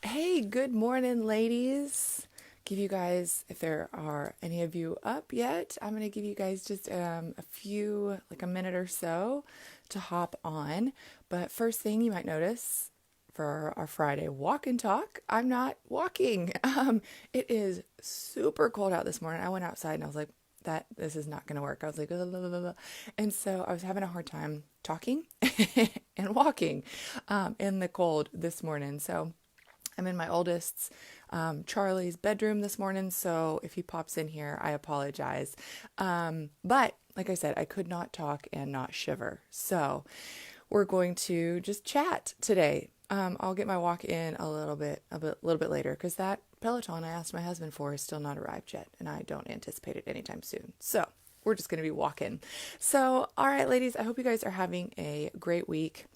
Hey, good morning, ladies. Give you guys, if there are any of you up yet, I'm going to give you guys just a few, like a minute or so to hop on. But first thing you might notice for our Friday walk and talk, I'm not walking. It is super cold out this morning. I went outside and I was like, this is not going to work. I was like, "Blah, blah, blah, blah." And so I was having a hard time talking and walking in the cold this morning. So I'm in my oldest's, Charlie's bedroom this morning, so if he pops in here, I apologize. But like I said, I could not talk and not shiver. So we're going to just chat today. I'll get my walk in a little bit later because that Peloton I asked my husband for is still not arrived yet, and I don't anticipate it anytime soon. So we're just going to be walking. So, all right, ladies, I hope you guys are having a great week.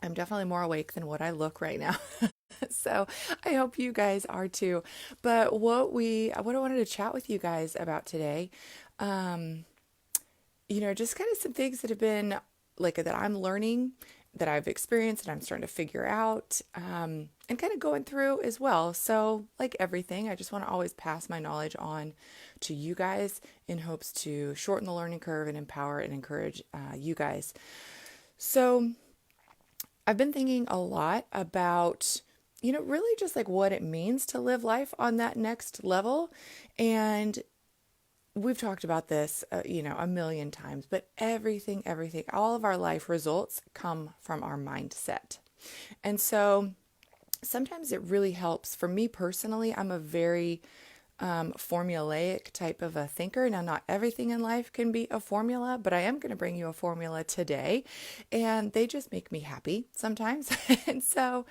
I'm definitely more awake than what I look right now. So I hope you guys are too. But what I wanted to chat with you guys about today, um, just kind of some things that have been like that I'm learning, that I've experienced, that I'm starting to figure out, and kind of going through as well. So, like everything, I just want to always pass my knowledge on to you guys in hopes to shorten the learning curve and empower and encourage you guys. So, I've been thinking a lot about, really just like what it means to live life on that next level. And we've talked about this, a million times, but everything, all of our life results come from our mindset. And so sometimes it really helps. For me personally, I'm a very formulaic type of a thinker. Now, not everything in life can be a formula, but I am going to bring you a formula today, and they just make me happy sometimes. And so,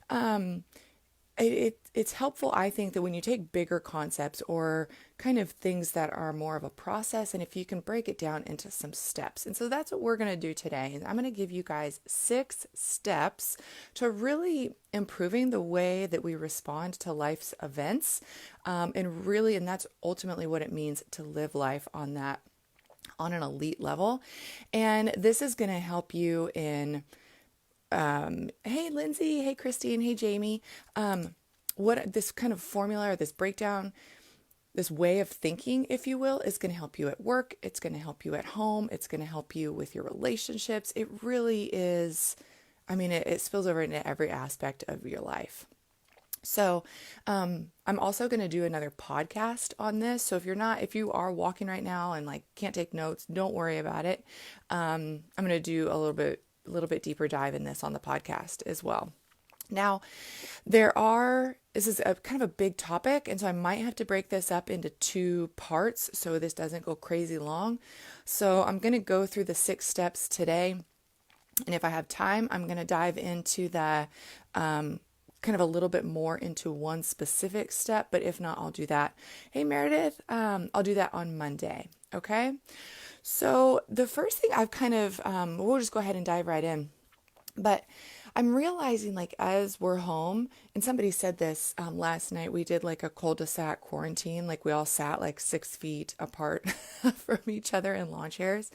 um, it's helpful, I think, that when you take bigger concepts or kind of things that are more of a process, and if you can break it down into some steps. And so that's what we're going to do today. And I'm going to give you guys 6 steps to really improving the way that we respond to life's events. And that's ultimately what it means to live life on an elite level. And this is going to help you in hey Lindsay, hey Christine, hey Jamie. What this kind of formula or this breakdown, this way of thinking, if you will, is going to help you at work. It's going to help you at home. It's going to help you with your relationships. It really is. I mean, it spills over into every aspect of your life. So, I'm also going to do another podcast on this. So if you are walking right now and like can't take notes, don't worry about it. I'm going to do a little bit deeper dive in this on the podcast as well. Now, this is a kind of a big topic, and so I might have to break this up into 2 parts so this doesn't go crazy long. So I'm going to go through the 6 steps today, and if I have time, I'm going to dive into the kind of a little bit more into one specific step, but if not, I'll do that. Hey, Meredith, I'll do that on Monday, okay? So the first thing I've we'll just go ahead and dive right in. But I'm realizing, like, as we're home, and somebody said this last night, we did like a cul-de-sac quarantine. Like, we all sat like 6 feet apart from each other in lawn chairs,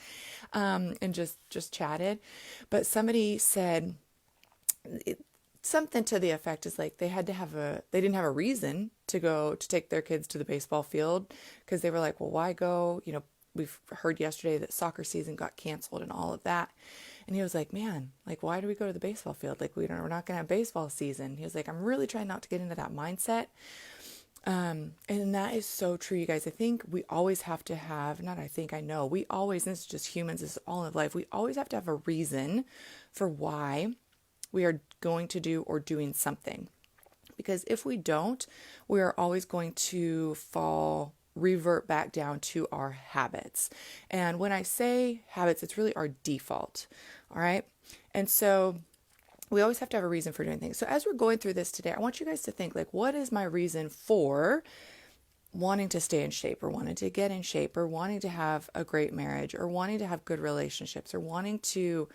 and just chatted. But somebody said something to the effect is like they didn't have a reason to go to take their kids to the baseball field because they were like, well, why go? We've heard yesterday that soccer season got canceled and all of that. And he was like, man, like, why do we go to the baseball field? Like, we're not going to have baseball season. He was like, I'm really trying not to get into that mindset. And that is so true, you guys. I think we always have to have, not I think, I know, we always, and it's just humans, this is all of life. We always have to have a reason for why we are going to do or doing something. Because if we don't, we are always going to revert back down to our habits. And when I say habits, it's really our default. All right. And so we always have to have a reason for doing things. So as we're going through this today, I want you guys to think, like, what is my reason for wanting to stay in shape, or wanting to get in shape, or wanting to have a great marriage, or wanting to have good relationships, or wanting to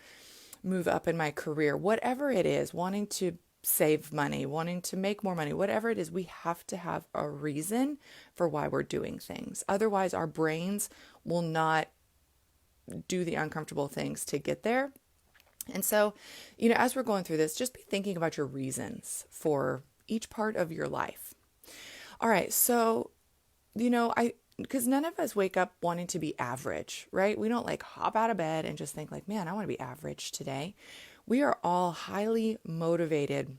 move up in my career, whatever it is, wanting to save money, wanting to make more money, whatever it is, we have to have a reason for why we're doing things. Otherwise, our brains will not do the uncomfortable things to get there. And so, as we're going through this, just be thinking about your reasons for each part of your life. All right, so, because none of us wake up wanting to be average, right? We don't like hop out of bed and just think like, man, I want to be average today. We are all highly motivated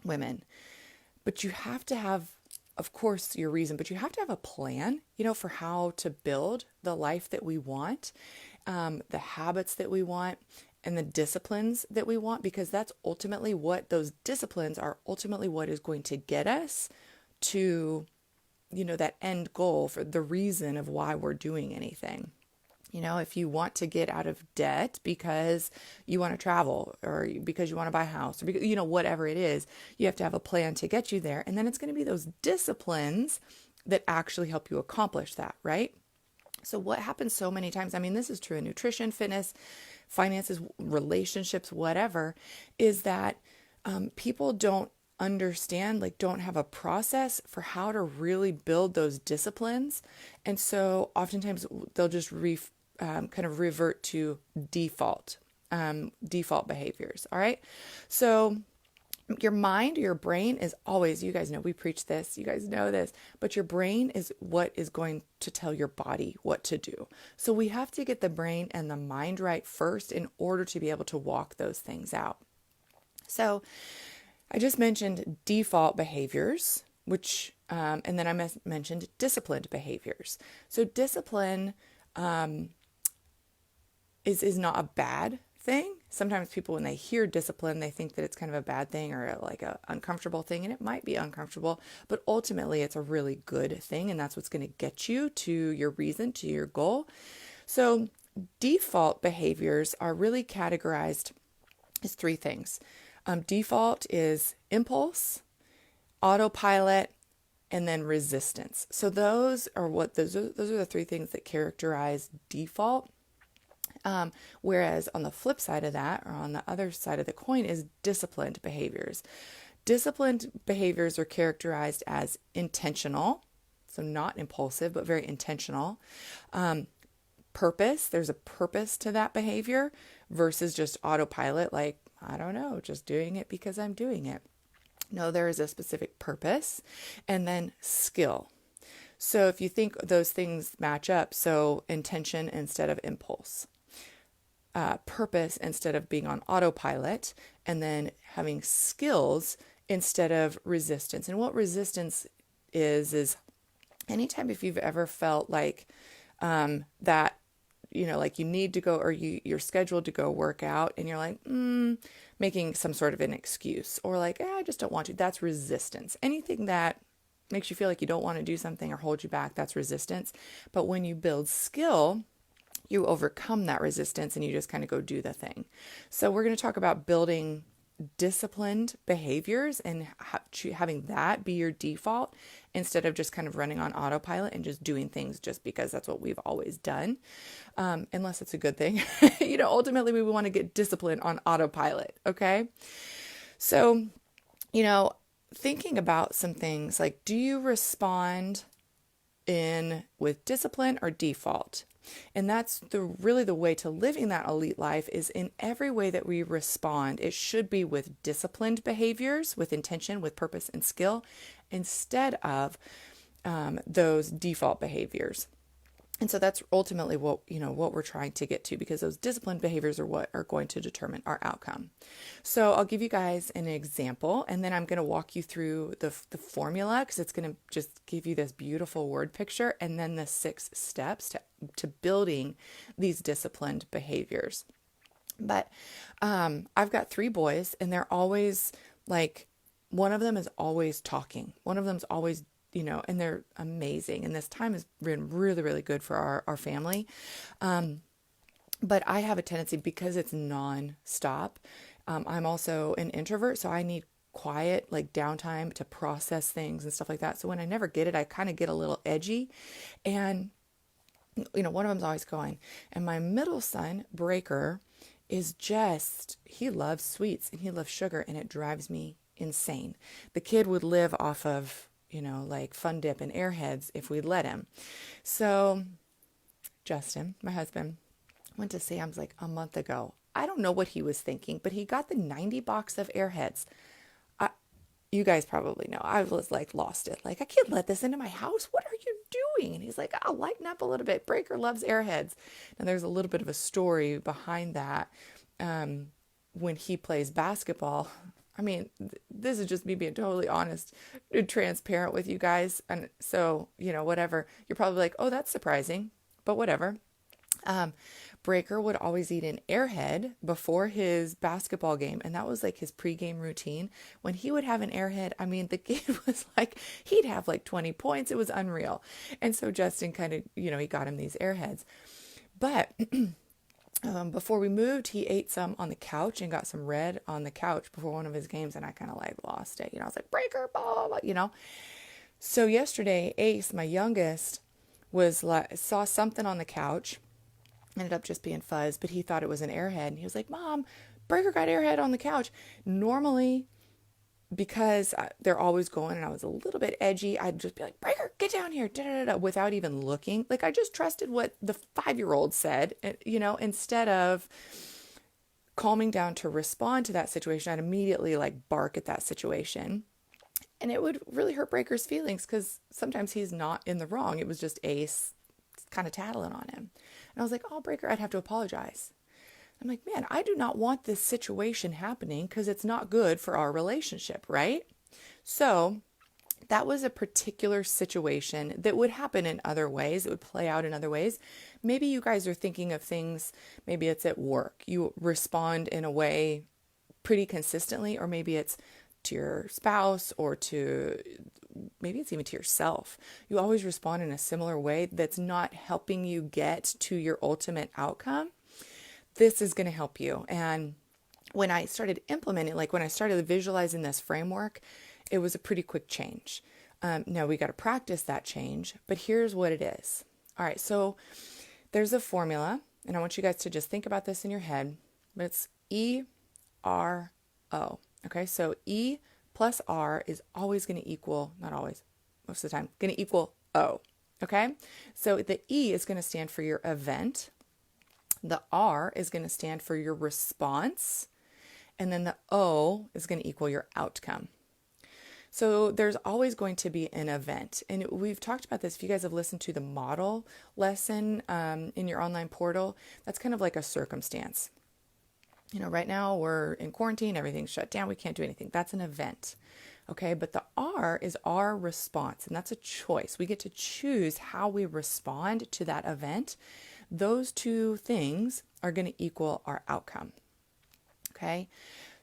women, but you have to have, of course, your reason, but you have to have a plan, for how to build the life that we want, the habits that we want, and the disciplines that we want, because that's ultimately what those disciplines are ultimately what is going to get us to, that end goal for the reason of why we're doing anything. If you want to get out of debt because you want to travel or because you want to buy a house or because, whatever it is, you have to have a plan to get you there. And then it's going to be those disciplines that actually help you accomplish that, right? So what happens so many times, this is true in nutrition, fitness, finances, relationships, whatever, is that people don't understand, don't have a process for how to really build those disciplines. And so oftentimes they'll just kind of revert to default behaviors. All right. So your mind, your brain is always, you guys know, we preach this, you guys know this, but your brain is what is going to tell your body what to do. So we have to get the brain and the mind right first in order to be able to walk those things out. So I just mentioned default behaviors, which, and then I mentioned disciplined behaviors. So discipline is not a bad thing. Sometimes people, when they hear discipline, they think that it's kind of a bad thing or like a uncomfortable thing, and it might be uncomfortable, but ultimately it's a really good thing, and that's what's going to get you to your reason, to your goal. So default behaviors are really categorized as three things. Default is impulse, autopilot, and then resistance. So those are the three things that characterize default. Whereas on the flip side of that, or on the other side of the coin, is disciplined behaviors. Disciplined behaviors are characterized as intentional, so not impulsive, but very intentional. Purpose, there's a purpose to that behavior versus just autopilot, like, I don't know, just doing it because I'm doing it. No, there is a specific purpose. And then skill. So if you think those things match up, so intention instead of impulse, purpose instead of being on autopilot, and then having skills instead of resistance. And what resistance is anytime if you've ever felt like that, like you need to go or you're scheduled to go work out and you're like, making some sort of an excuse or like, I just don't want to. That's resistance. Anything that makes you feel like you don't want to do something or hold you back, that's resistance. But when you build skill, you overcome that resistance and you just kind of go do the thing. So we're going to talk about building disciplined behaviors and having that be your default instead of just kind of running on autopilot and just doing things just because that's what we've always done. Unless it's a good thing, ultimately we want to get disciplined on autopilot. Okay. So, thinking about some things like, do you respond with discipline or default? And that's really the way to living that elite life is in every way that we respond. It should be with disciplined behaviors, with intention, with purpose and skill, instead of those default behaviors. And so that's ultimately what we're trying to get to, because those disciplined behaviors are what are going to determine our outcome. So I'll give you guys an example, and then I'm going to walk you through the formula, because it's going to just give you this beautiful word picture, and then the 6 steps to building these disciplined behaviors. But I've got 3 boys, and they're always like, one of them is always talking. One of them's always and they're amazing. And this time has been really, really good for our family. But I have a tendency, because it's non-stop. I'm also an introvert, so I need quiet, like downtime to process things and stuff like that. So when I never get it, I kind of get a little edgy. And, one of them's always going. And my middle son, Breaker, he loves sweets and he loves sugar, and it drives me insane. The kid would live off of like Fun Dip and Airheads if we'd let him. So Justin, my husband, went to Sam's like a month ago. I don't know what he was thinking, but he got the 90 box of Airheads. you guys probably know, I was like lost it. Like, I can't let this into my house. What are you doing? And he's like, I'll lighten up a little bit. Breaker loves airheads. And there's a little bit of a story behind that. When he plays basketball, I mean, this is just me being totally honest and transparent with you guys. And so, whatever. You're probably like, oh, that's surprising, but whatever. Breaker would always eat an airhead before his basketball game. And that was like his pregame routine. When he would have an airhead, I mean, the game was like, he'd have like 20 points. It was unreal. And so Justin kind of, he got him these airheads. But before we moved, he ate some on the couch and got some red on the couch before one of his games. And I kind of like lost it. I was like, Breaker, blah, blah, blah, So yesterday, Ace, my youngest, saw something on the couch. Ended up just being Fuzz, but he thought it was an airhead. And he was like, Mom, Breaker got airhead on the couch. Normally, because they're always going and I was a little bit edgy, I'd just be like, Breaker, get down here, da, da, da, without even looking. Like, I just trusted what the 5-year-old said, instead of calming down to respond to that situation, I'd immediately like bark at that situation. And it would really hurt Breaker's feelings because sometimes he's not in the wrong. It was just Ace kind of tattling on him. And I was like, oh, Breaker, I'd have to apologize. I'm like, man, I do not want this situation happening because it's not good for our relationship, right? So that was a particular situation that would happen in other ways. It would play out in other ways. Maybe you guys are thinking of things, maybe it's at work. You respond in a way pretty consistently, or maybe it's to your spouse or maybe it's even to yourself. You always respond in a similar way that's not helping you get to your ultimate outcome. This is going to help you. And when I started implementing, like when I started visualizing this framework, it was a pretty quick change. Now we got to practice that change, but here's what it is. All right, so there's a formula, and I want you guys to just think about this in your head, but it's ERO. Okay, so E plus R is always going to equal, not always, most of the time, going to equal O. Okay, so the E is going to stand for your event. The R is going to stand for your response. And then the O is going to equal your outcome. So there's always going to be an event. And we've talked about this. If you guys have listened to the model lesson in your online portal, that's kind of like a circumstance. Right now we're in quarantine, everything's shut down, we can't do anything. That's an event. Okay, but the R is our response, and that's a choice. We get to choose how we respond to that event. Those two things are going to equal our outcome. Okay,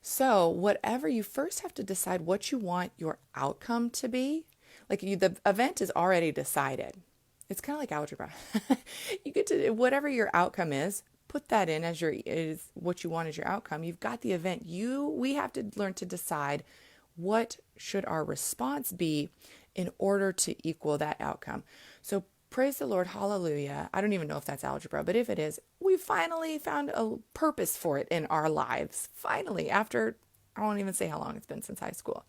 so whatever, you first have to decide what you want your outcome to be. Like the event is already decided. It's kind of like algebra. You get to, whatever your outcome is, put that in as what you want as your outcome. You've got the event. We have to learn to decide what should our response be in order to equal that outcome. So praise the Lord, hallelujah. I don't even know if that's algebra, but if it is, we finally found a purpose for it in our lives. Finally, after, I won't even say how long it's been since high school.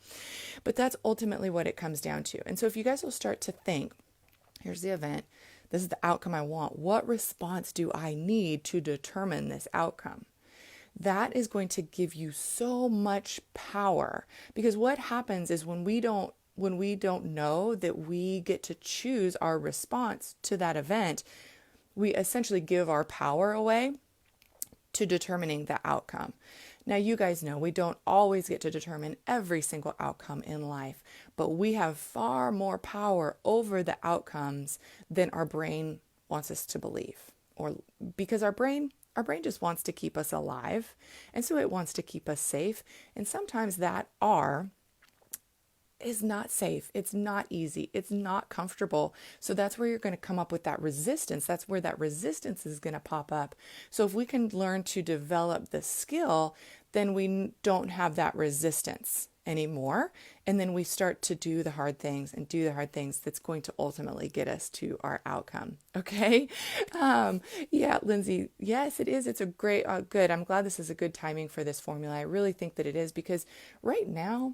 But that's ultimately what it comes down to. And so if you guys will start to think, here's the event, this is the outcome I want. What response do I need to determine this outcome? That is going to give you so much power, because what happens is when we don't know that we get to choose our response to that event, we essentially give our power away to determining the outcome. Now, you guys know we don't always get to determine every single outcome in life, but we have far more power over the outcomes than our brain wants us to believe, or because our brain just wants to keep us alive, and so it wants to keep us safe. And sometimes that R is not safe. It's not easy. It's not comfortable. So that's where you're going to come up with that resistance. That's where that resistance is going to pop up. So if we can learn to develop the skill, then we don't have that resistance anymore. And then we start to do the hard things that's going to ultimately get us to our outcome. Okay. Yeah, Lindsay. Yes, it is. It's a great, good. I'm glad this is a good timing for this formula. I really think that it is, because right now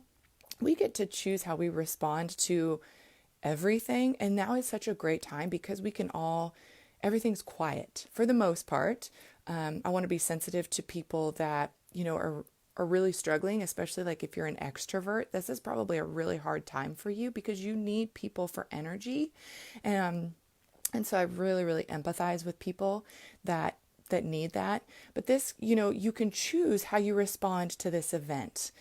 we get to choose how we respond to everything. And now is such a great time because everything's quiet for the most part. I want to be sensitive to people that, are are really struggling, especially like if you're an extrovert, this is probably a really hard time for you because you need people for energy. And so I really, really empathize with people that need that. But this, you can choose how you respond to this event,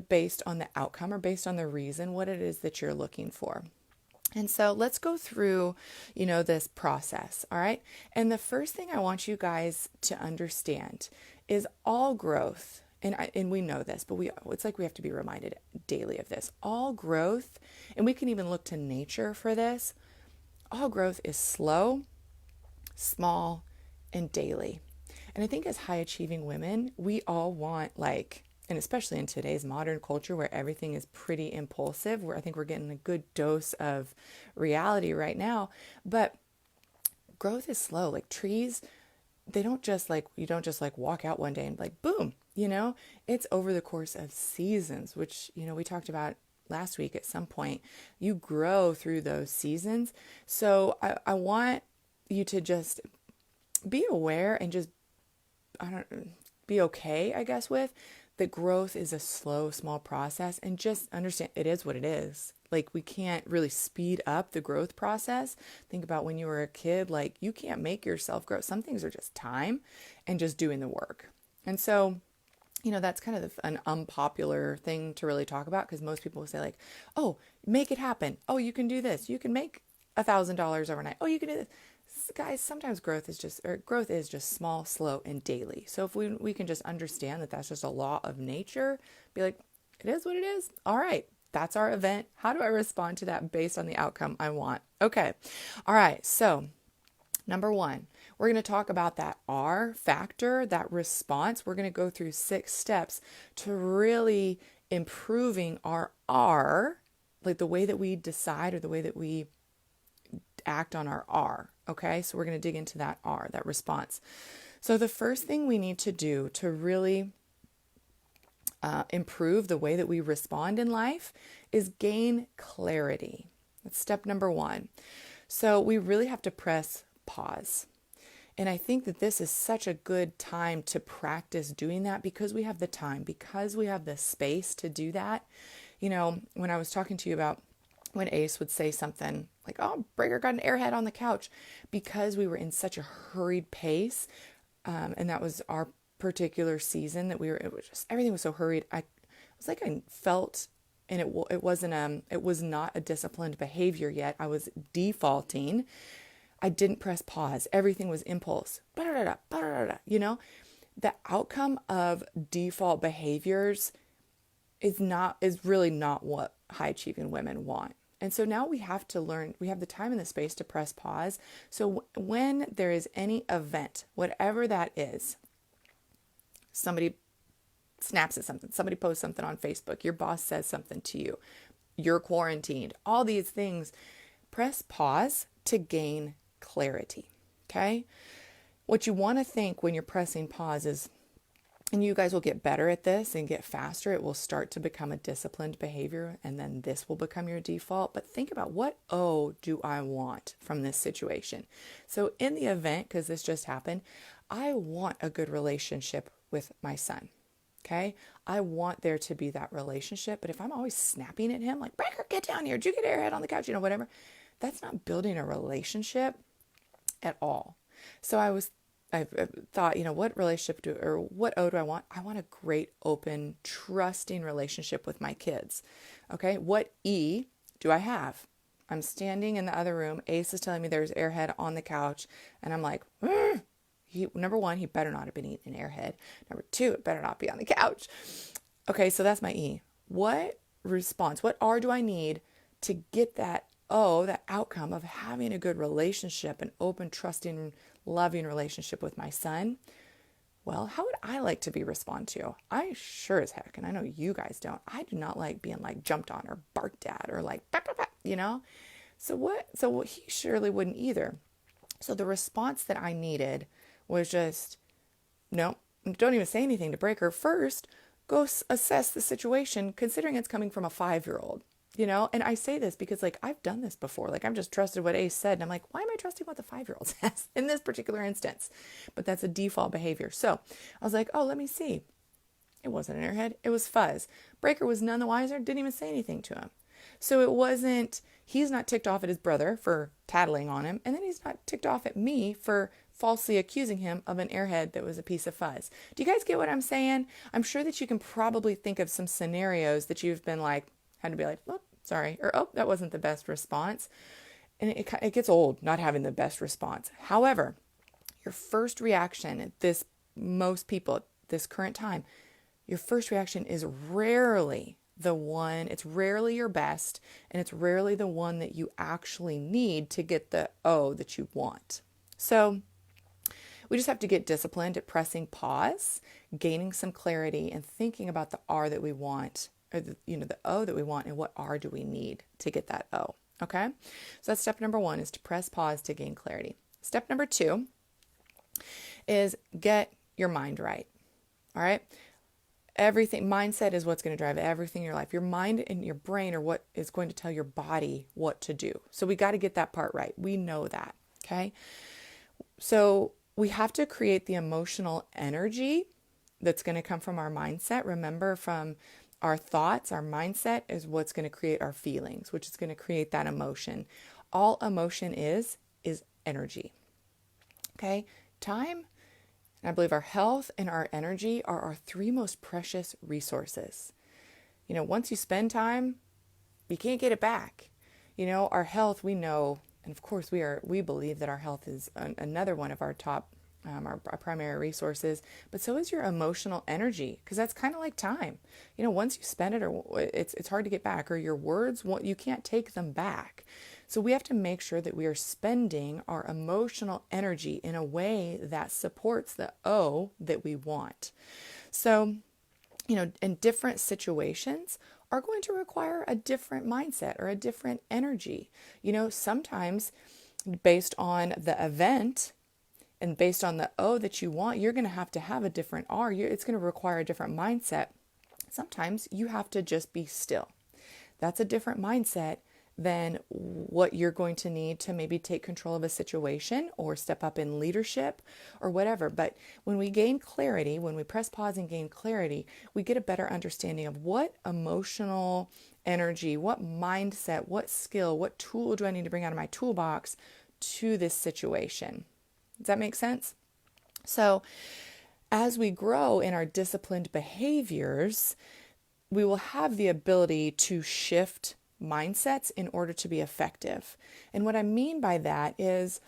based on the outcome or based on the reason, what it is that you're looking for. And so let's go through, this process. All right. And the first thing I want you guys to understand is all growth. And we know this, but it's like we have to be reminded daily of this. All growth, and we can even look to nature for this. All growth is slow, small, and daily. And I think as high achieving women, we all want and especially in today's modern culture where everything is pretty impulsive, where I think we're getting a good dose of reality right now. But growth is slow. Like trees, you don't just walk out one day and boom, it's over the course of seasons, which, we talked about last week at some point. You grow through those seasons. So I want you to just be aware and just, be okay, I guess, with that growth is a slow, small process, and just understand it is what it is. Like, we can't really speed up the growth process. Think about when you were a kid, you can't make yourself grow. Some things are just time and just doing the work. And so, that's kind of an unpopular thing to really talk about, because most people will say oh, make it happen. Oh, you can do this. You can make $1,000 overnight. Oh, you can do this. Guys, sometimes growth is just small, slow, and daily. So if we can just understand that that's just a law of nature, be like, it is what it is. All right, that's our event. How do I respond to that based on the outcome I want? Okay. All right. So number one, we're going to talk about that R factor, that response. We're going to go through 6 steps to really improving our R, like the way that we decide or the way that we act on our R. Okay, so we're going to dig into that R, that response. So the first thing we need to do to really improve the way that we respond in life is gain clarity. That's step number 1. So we really have to press pause. And I think that this is such a good time to practice doing that because we have the time, because we have the space to do that. When I was talking to you about when Ace would say something like, oh, Breaker got an airhead on the couch, because we were in such a hurried pace. And that was our particular season that it was just, everything was so hurried. I felt, and it was not a disciplined behavior yet. I was defaulting. I didn't press pause. Everything was impulse. The outcome of default behaviors is really not what high achieving women want. And so now we have to learn, we have the time and the space to press pause. So when there is any event, whatever that is, somebody snaps at something, somebody posts something on Facebook, your boss says something to you, you're quarantined, all these things, press pause to gain clarity. Okay? What you want to think when you're pressing pause is, and you guys will get better at this and get faster. It will start to become a disciplined behavior, and then this will become your default. But think about, what O do I want from this situation? So in the event, because this just happened, I want a good relationship with my son. Okay? I want there to be that relationship. But if I'm always snapping at him, like, Breaker, get down here. Did you get airhead on the couch? Whatever. That's not building a relationship at all. So I thought, what relationship what O do I want? I want a great, open, trusting relationship with my kids. Okay. What E do I have? I'm standing in the other room. Ace is telling me there's airhead on the couch. And I'm like, number 1, he better not have been eating an airhead. Number 2, it better not be on the couch. Okay. So that's my E. What response, what R do I need to get that O, that outcome of having a good relationship, an open, trusting, loving relationship with my son? Well, how would I like to be responded to? I sure as heck, and I know you guys don't, I do not like being jumped on or barked at or bah, bah, bah, So he surely wouldn't either. So the response that I needed was just, no, don't even say anything to Breaker. First, go assess the situation, considering it's coming from a 5-year-old. And I say this because I've done this before. I've just trusted what Ace said. And I'm like, why am I trusting what the 5-year-old says in this particular instance? But that's a default behavior. So I was like, oh, let me see. It wasn't an airhead. It was Fuzz. Breaker was none the wiser, didn't even say anything to him. So it wasn't, he's not ticked off at his brother for tattling on him, and then he's not ticked off at me for falsely accusing him of an airhead that was a piece of fuzz. Do you guys get what I'm saying? I'm sure that you can probably think of some scenarios that you've been like, had to be like, oh, sorry, or oh, that wasn't the best response. And it gets old not having the best response. However, your first reaction at most people at this current time, your first reaction is rarely the one, it's rarely your best, and it's rarely the one that you actually need to get the O that you want. So we just have to get disciplined at pressing pause, gaining some clarity, and thinking about the R that we want, or the O that we want, and what R do we need to get that O. Okay? So that's step number 1, is to press pause to gain clarity. Step number 2 is get your mind right. All right? Everything, mindset is what's going to drive everything in your life. Your mind and your brain are what is going to tell your body what to do. So we got to get that part right. We know that. Okay? So we have to create the emotional energy that's going to come from our mindset. Remember, from our thoughts, our mindset is what's going to create our feelings, which is going to create that emotion. All emotion is energy. Okay? Time, and I believe our health and our energy are our 3 most precious resources. Once you spend time, you can't get it back. Our health, we know, and of course we believe that our health is another one of our top, our primary resources, but so is your emotional energy, because that's kind of like time. Once you spend it, or it's hard to get back, or your words, you can't take them back. So we have to make sure that we are spending our emotional energy in a way that supports the O that we want. So, in different situations are going to require a different mindset or a different energy. Sometimes based on the event and based on the O that you want, you're going to have a different R. It's going to require a different mindset. Sometimes you have to just be still. That's a different mindset than what you're going to need to maybe take control of a situation or step up in leadership or whatever. But when we gain clarity, when we press pause and gain clarity, we get a better understanding of what emotional energy, what mindset, what skill, what tool do I need to bring out of my toolbox to this situation. Does that make sense? So as we grow in our disciplined behaviors, we will have the ability to shift mindsets in order to be effective. And what I mean by that is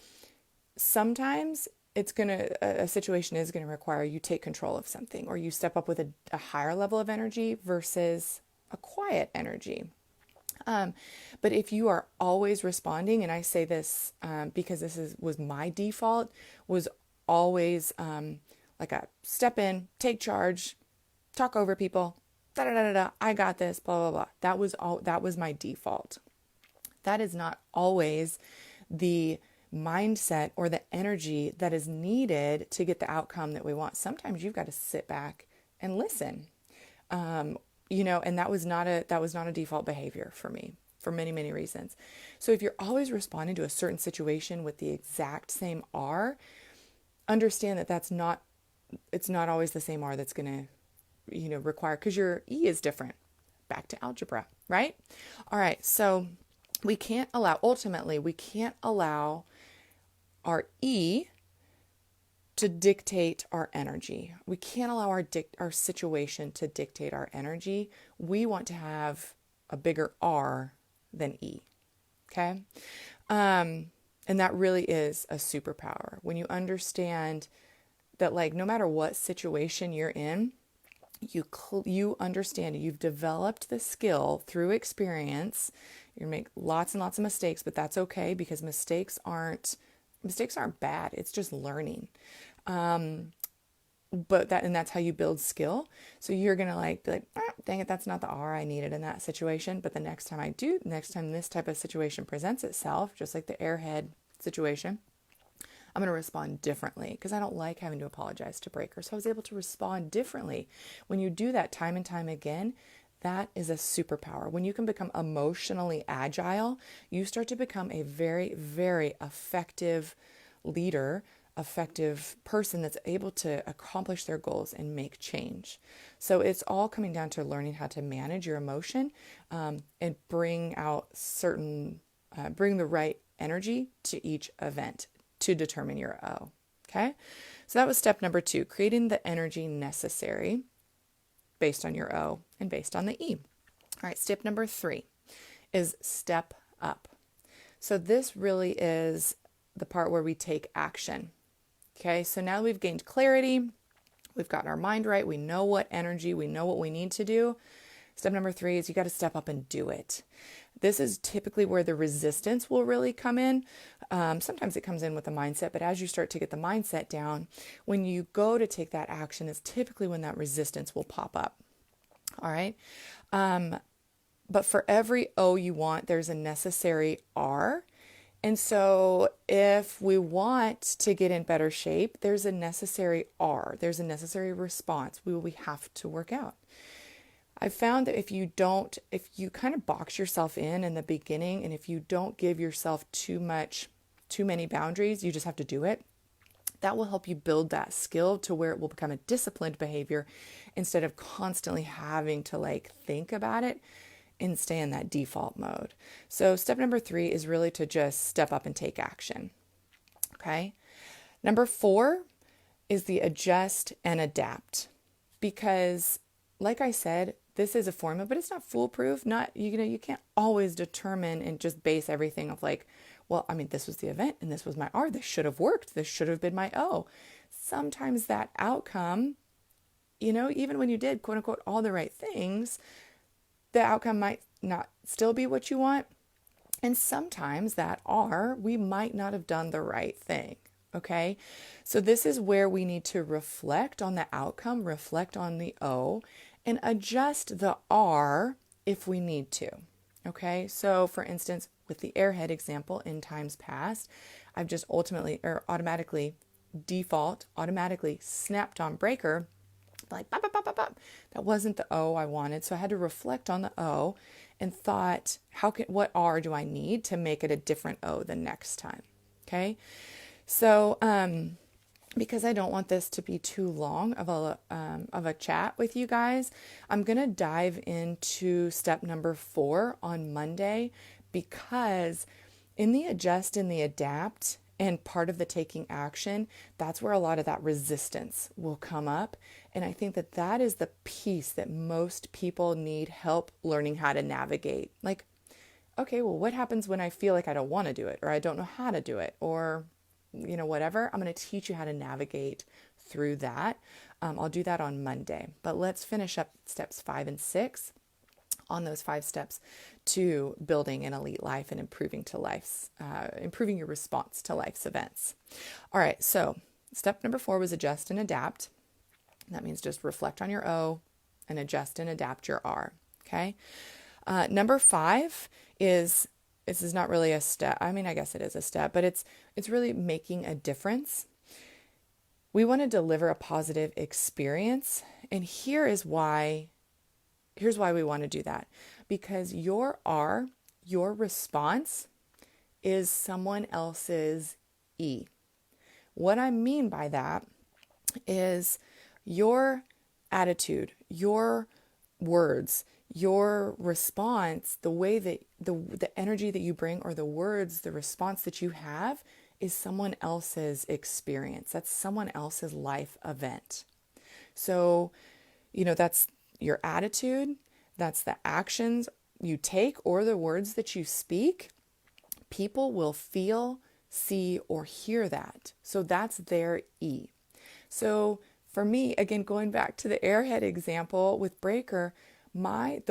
sometimes a situation is going to require you take control of something, or you step up with a higher level of energy versus a quiet energy. But if you are always responding, and I say this because was my default, was always like a step in, take charge, talk over people, I got this, blah, blah, blah. That was my default. That is not always the mindset or the energy that is needed to get the outcome that we want. Sometimes you've got to sit back and listen. And that was not a default behavior for me for many, many reasons. So if you're always responding to a certain situation with the exact same R, understand that it's not always the same R that's going to require, because your E is different. Back to algebra, right? All right. So we can't allow our E to dictate our energy. We can't allow our situation to dictate our energy. We want to have a bigger R than E. Okay. And that really is a superpower when you understand that, like, no matter what situation you're in, you understand, you've developed the skill through experience. You make lots and lots of mistakes, but that's okay, because mistakes aren't bad. It's just learning. That's how you build skill. So you're going to be like, dang it, that's not the R I needed in that situation. But the next time this type of situation presents itself, just like the airhead situation, I'm going to respond differently, because I don't like having to apologize to Breaker. So I was able to respond differently. When you do that time and time again, that is a superpower. When you can become emotionally agile, you start to become a very, very effective leader, effective person that's able to accomplish their goals and make change. So it's all coming down to learning how to manage your emotion, and bring out bring the right energy to each event to determine your O. Okay. So that was step number 2, creating the energy necessary based on your O and based on the E. All right. Step number 3 is step up. So this really is the part where we take action. Okay. So now we've gained clarity. We've gotten our mind right. We know what energy, we know what we need to do. Step number 3 is you got to step up and do it. This is typically where the resistance will really come in. Sometimes it comes in with the mindset, but as you start to get the mindset down, when you go to take that action is typically when that resistance will pop up. All right. But for every O you want, there's a necessary R. And so if we want to get in better shape, there's a necessary R. There's a necessary response we have to work out. I found that if you kind of box yourself in the beginning, and if you don't give yourself too many boundaries, you just have to do it. That will help you build that skill to where it will become a disciplined behavior instead of constantly having to think about it and stay in that default mode. So step number 3 is really to just step up and take action. Okay. Number 4 is the adjust and adapt, because like I said, this is a formula, but it's not foolproof. You can't always determine and just base everything of this was the event and this was my R. This should have worked. This should have been my O. Sometimes that outcome, even when you did quote unquote all the right things, the outcome might not still be what you want. And sometimes that R, we might not have done the right thing. Okay. So this is where we need to reflect on the outcome, reflect on the O, and adjust the R if we need to. Okay. So for instance, with the airhead example in times past, I've just automatically snapped on breaker, bop, bop, bop, bop, bop. That wasn't the O I wanted. So I had to reflect on the O and thought, what R do I need to make it a different O the next time? Okay. So, because I don't want this to be too long of a chat with you guys, I'm going to dive into step number 4 on Monday, because in the adjust and the adapt and part of the taking action, that's where a lot of that resistance will come up. And I think that is the piece that most people need help learning how to navigate. Okay, well, what happens when I feel like I don't want to do it, or I don't know how to do it, or whatever? I'm going to teach you how to navigate through that. I'll do that on Monday, but let's finish up steps 5 and 6 on those 5 steps to building an elite life and improving your response to life's events. All right. So step number 4 was adjust and adapt. That means just reflect on your O and adjust and adapt your R. Okay. Number 5 is, this is not really a step. I mean, I guess it is a step, but it's really making a difference. We want to deliver a positive experience. And here's why we want to do that. Because your R, your response, is someone else's E. What I mean by that is your attitude, your words, your response, the way that the energy that you bring, or the words, the response that you have, is someone else's experience. That's someone else's life event. So, that's your attitude, that's the actions you take or the words that you speak. People will feel, see, or hear that. So that's their E. So for me, again, going back to the airhead example with breaker, my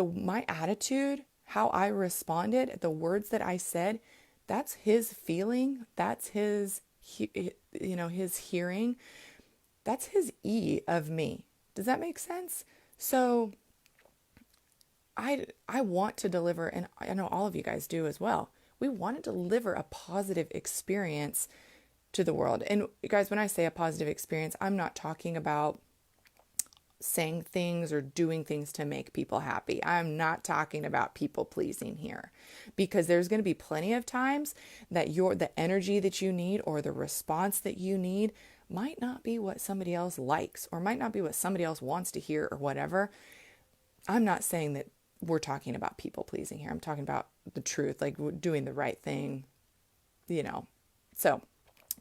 attitude, how I responded, the words that I said, that's his feeling, that's his hearing, that's his E of me. Does that make sense? So I want to deliver, and I know all of you guys do as well. We want to deliver a positive experience to the world. And guys, when I say a positive experience, I'm not talking about saying things or doing things to make people happy. I'm not talking about people pleasing here, because there's going to be plenty of times that the energy that you need or the response that you need might not be what somebody else likes, or might not be what somebody else wants to hear, or whatever. I'm not saying that we're talking about people pleasing here. I'm talking about the truth, like doing the right thing, So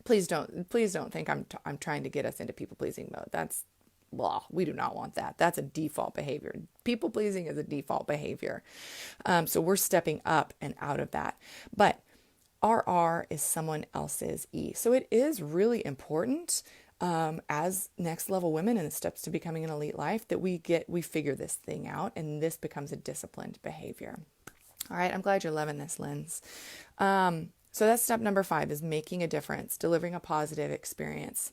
please don't think I'm trying to get us into people pleasing mode. That's blah. We do not want that. That's a default behavior. People pleasing is a default behavior. So we're stepping up and out of that. But our R is someone else's E. So it is really important as next level women in the steps to becoming an elite life that we figure this thing out, and this becomes a disciplined behavior. All right. I'm glad you're loving this, Linz. So that's step number 5, is making a difference, delivering a positive experience.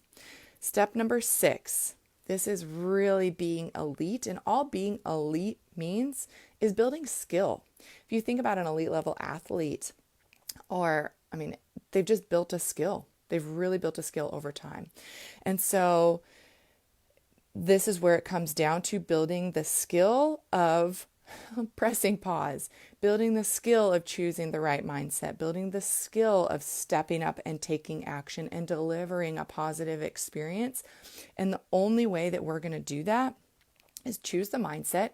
Step number 6, this is really being elite, and all being elite means is building skill. If you think about an elite level athlete, they've just built a skill. They've really built a skill over time. And so this is where it comes down to building the skill of pressing pause, building the skill of choosing the right mindset, building the skill of stepping up and taking action and delivering a positive experience. And the only way that we're going to do that is choose the mindset,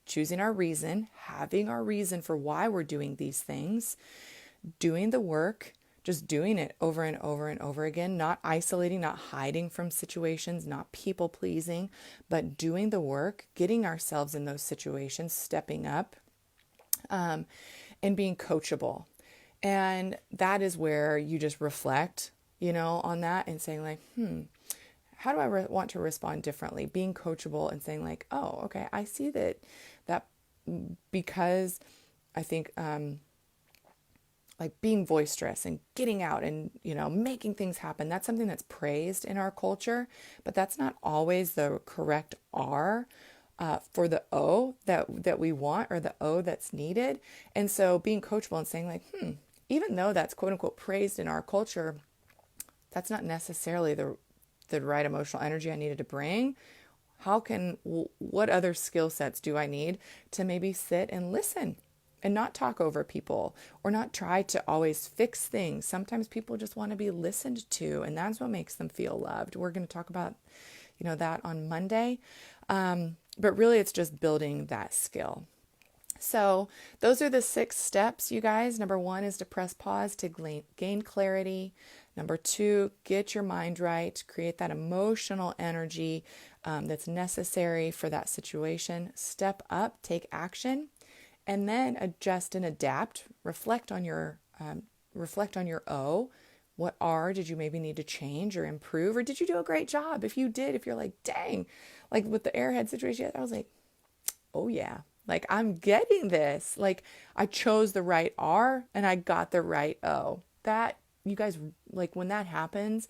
choosing our reason, having our reason for why we're doing these things, doing the work, just doing it over and over and over again, not isolating, not hiding from situations, not people pleasing, but doing the work, getting ourselves in those situations, stepping up, and being coachable. And that is where you just reflect, on that and saying like, how do I want to respond differently? Being coachable and saying like, oh, okay, I see that because I think, like being boisterous and getting out and, making things happen. That's something that's praised in our culture, but that's not always the correct R for the O that we want, or the O that's needed. And so being coachable and saying like, even though that's quote unquote praised in our culture, that's not necessarily the right emotional energy I needed to bring. What other skill sets do I need to maybe sit and listen and not talk over people, or not try to always fix things? Sometimes people just want to be listened to, and that's what makes them feel loved. We're going to talk about, that on Monday. But really it's just building that skill. So those are the 6 steps, you guys. Number 1 is to press pause to gain clarity. Number 2, get your mind right, create that emotional energy that's necessary for that situation. Step up, take action. And then adjust and adapt, reflect on your O. What R did you maybe need to change or improve? Or did you do a great job? If you did, if you're like, dang, like with the airhead situation, I was like, oh yeah, like I'm getting this. Like I chose the right R and I got the right O. That, you guys, like when that happens,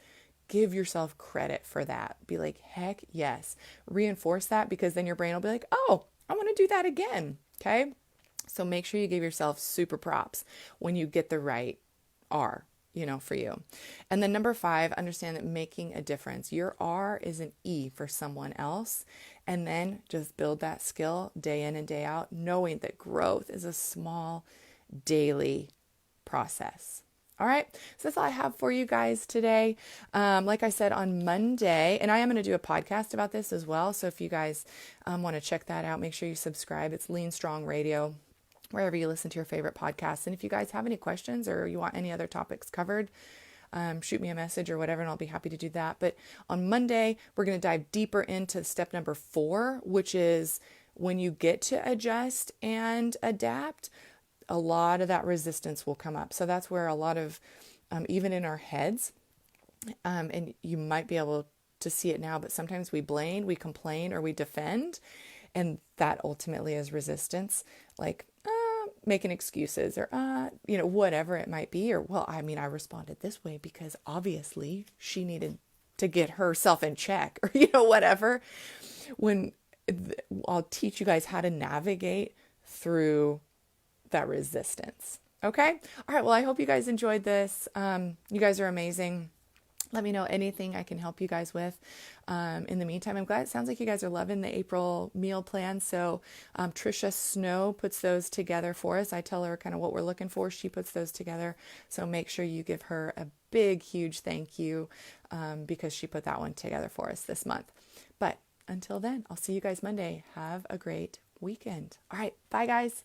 give yourself credit for that. Be like, heck yes. Reinforce that, because then your brain will be like, oh, I want to do that again. Okay. So make sure you give yourself super props when you get the right R, for you. And then number 5, understand that making a difference. Your R is an E for someone else. And then just build that skill day in and day out, knowing that growth is a small daily process. All right. So that's all I have for you guys today. Like I said, on Monday, and I am going to do a podcast about this as well. So if you guys want to check that out, make sure you subscribe. It's LeanStrong Radio, wherever you listen to your favorite podcasts. And if you guys have any questions or you want any other topics covered, shoot me a message or whatever, and I'll be happy to do that. But on Monday, we're going to dive deeper into step number 4, which is when you get to adjust and adapt, a lot of that resistance will come up. So that's where a lot of, even in our heads, and you might be able to see it now, but sometimes we blame, we complain, or we defend. And that ultimately is resistance, like making excuses or, whatever it might be. Or, well, I responded this way because obviously she needed to get herself in check, or, whatever. I'll teach you guys how to navigate through that resistance. Okay. All right. Well, I hope you guys enjoyed this. You guys are amazing. Let me know anything I can help you guys with. In the meantime, I'm glad it sounds like you guys are loving the April meal plan. So Trisha Snow puts those together for us. I tell her kind of what we're looking for. She puts those together. So make sure you give her a big, huge thank you because she put that one together for us this month. But until then, I'll see you guys Monday. Have a great weekend. All right. Bye, guys.